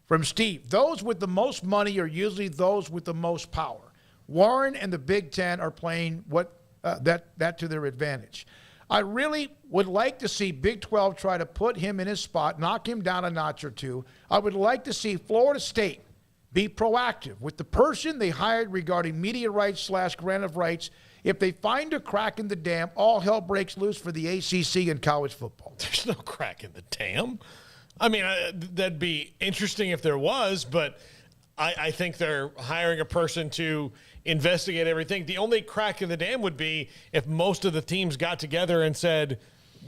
From Steve, those with the most money are usually those with the most power. Warren and the Big Ten are playing that to their advantage. I really would like to see Big 12 try to put him in his spot, knock him down a notch or two. I would like to see Florida State be proactive with the person they hired regarding media rights / grant of rights. If they find a crack in the dam, all hell breaks loose for the ACC and college football. There's no crack in the dam. I mean, that'd be interesting if there was, but I think they're hiring a person to investigate everything. The only crack in the dam would be if most of the teams got together and said,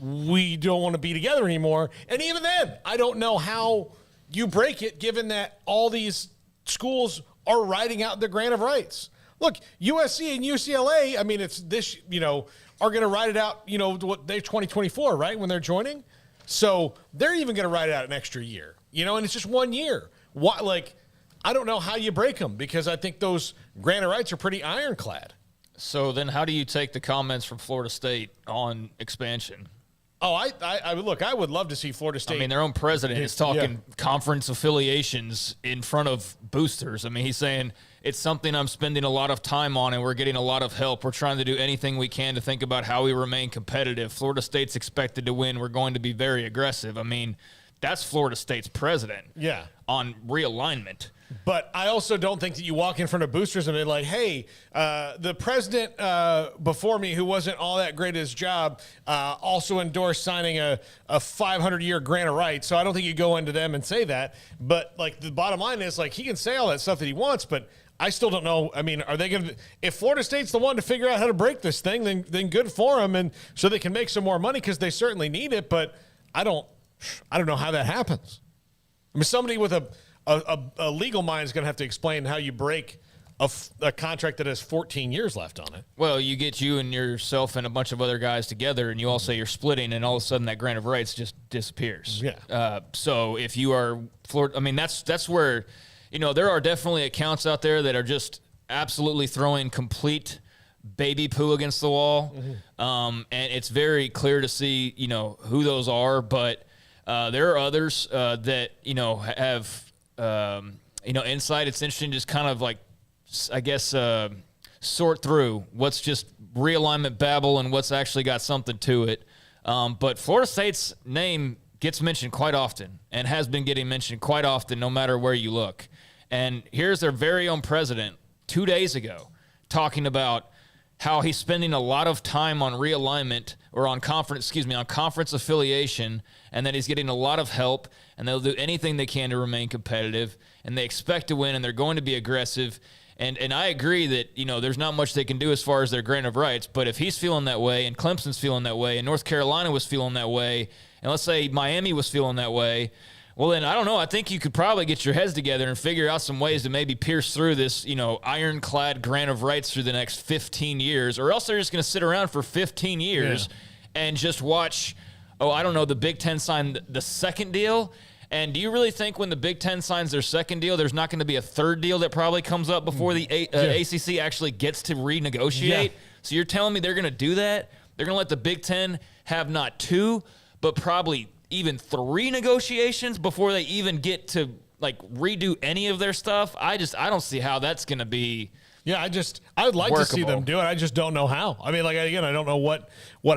we don't want to be together anymore. And even then, I don't know how you break it, given that all these schools are writing out the grant of rights. Look, USC and UCLA, I mean, it's this, are going to write it out, they're 2024, right, when they're joining? So they're even going to write it out an extra year, and it's just 1 year. I don't know how you break them because I think those grant of rights are pretty ironclad. So then how do you take the comments from Florida State on expansion? Oh, I would love to see Florida State. I mean, their own president is talking conference affiliations in front of boosters. I mean, he's saying it's something I'm spending a lot of time on and we're getting a lot of help. We're trying to do anything we can to think about how we remain competitive. Florida State's expected to win. We're going to be very aggressive. I mean, that's Florida State's president on realignment. But I also don't think that you walk in front of boosters and be like, hey, the president before me, who wasn't all that great at his job, also endorsed signing a 500-year grant of rights. So I don't think you go into them and say that. But, the bottom line is, he can say all that stuff that he wants, but I still don't know. I mean, are they going to – if Florida State's the one to figure out how to break this thing, then good for them, and so they can make some more money because they certainly need it. But I don't know how that happens. I mean, somebody with a legal mind is going to have to explain how you break a contract that has 14 years left on it. Well, you get you and yourself and a bunch of other guys together, and you all say you're splitting, and all of a sudden that grant of rights just disappears. Yeah. So if you are Florida, I mean, that's where, there are definitely accounts out there that are just absolutely throwing complete baby poo against the wall. Mm-hmm. And it's very clear to see, who those are, but there are others that, have insight. It's interesting just kind of sort through what's just realignment babble and what's actually got something to it. But Florida State's name gets mentioned quite often and has been getting mentioned quite often no matter where you look. And here's their very own president 2 days ago talking about how he's spending a lot of time on realignment or on conference affiliation, and that he's getting a lot of help, and they'll do anything they can to remain competitive, and they expect to win, and they're going to be aggressive. And I agree that, there's not much they can do as far as their grant of rights, but if he's feeling that way, and Clemson's feeling that way, and North Carolina was feeling that way, and let's say Miami was feeling that way, well, then, I don't know. I think you could probably get your heads together and figure out some ways to maybe pierce through this, ironclad grant of rights through the next 15 years, or else they're just going to sit around for 15 years and just watch, the Big Ten sign the second deal. And do you really think when the Big Ten signs their second deal, there's not going to be a third deal that probably comes up before the ACC actually gets to renegotiate? Yeah. So you're telling me they're going to do that? They're going to let the Big Ten have not two, but probably even 3 negotiations before they even get to redo any of their stuff? I don't see how that's going to be. Yeah, I would like to see them do it. I just don't know how. I mean, again, I don't know what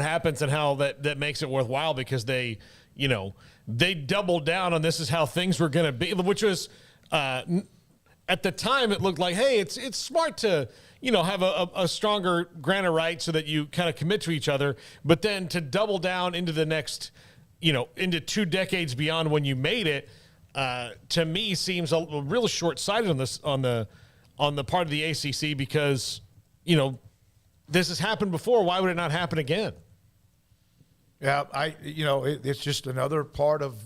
happens and how that makes it worthwhile, because they doubled down on this is how things were going to be, which was at the time it looked like, hey, it's smart to have a stronger grant of rights so that you kind of commit to each other, but then to double down into the next into 2 decades beyond when you made it, to me seems a real short-sighted on the part of the ACC, because, this has happened before. Why would it not happen again? Yeah, it's just another part of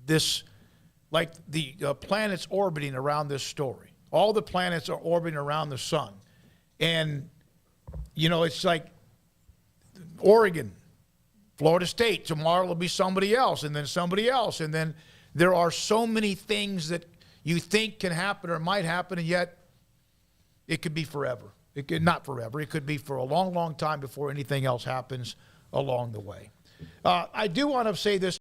this, the planets orbiting around this story. All the planets are orbiting around the sun. And, it's like Oregon, Florida State, tomorrow will be somebody else, and then somebody else. And then there are so many things that you think can happen or might happen, and yet it could be forever. It could not forever. It could be for a long, long time before anything else happens along the way. I do want to say this.